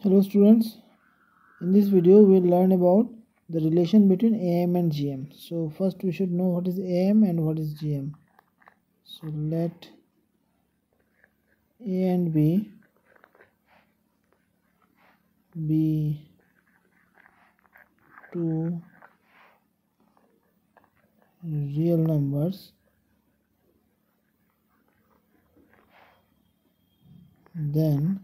Hello students, in this video we will learn about the relation between AM and GM. So first we should know what is AM and what is GM. So let A and B be two real numbers, then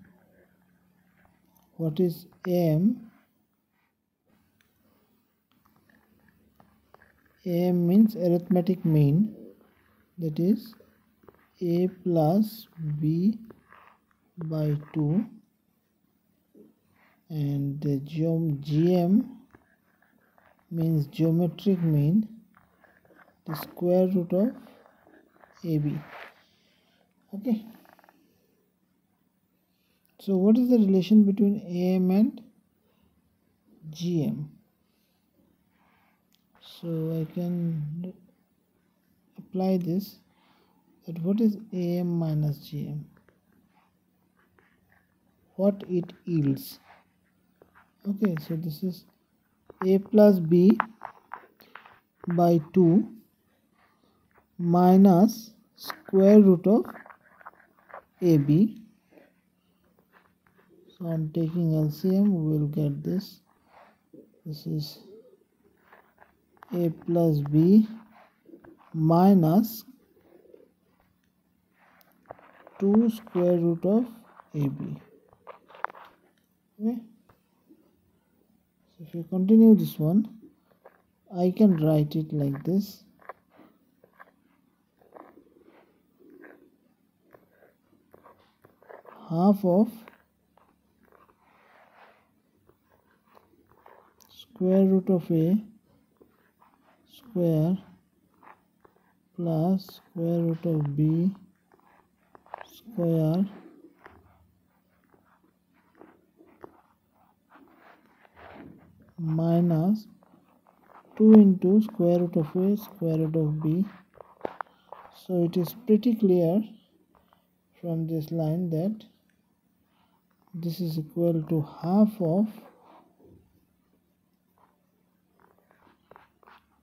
what is AM? AM means arithmetic mean, that is A plus B by 2, and the GM means geometric mean, the square root of AB. Okay, so what is the relation between AM and GM? So I can apply this, that what is AM minus GM, what it yields. Okay, so this is A plus B by 2 minus square root of AB. So I'm taking LCM, we will get this. This is A plus B minus 2 square root of AB. Okay. So if you continue this one, I can write it like this. Half of square root of A square plus square root of B square minus 2 into square root of A square root of B. So it is pretty clear from this line that this is equal to half of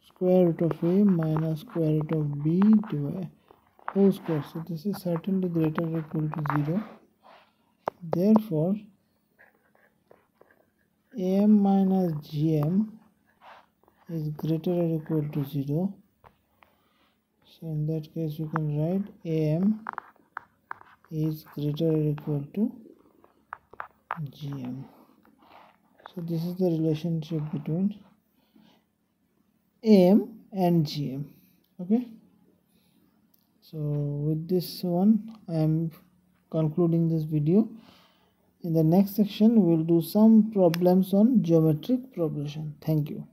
square root of A minus square root of B divided whole square. So this is certainly greater or equal to 0. Therefore AM minus GM is greater or equal to 0. So in that case you can write AM is greater or equal to GM. So this is the relationship between AM and GM. Okay, so with this one I am concluding this video. In the next section we will do some problems on geometric progression. Thank you.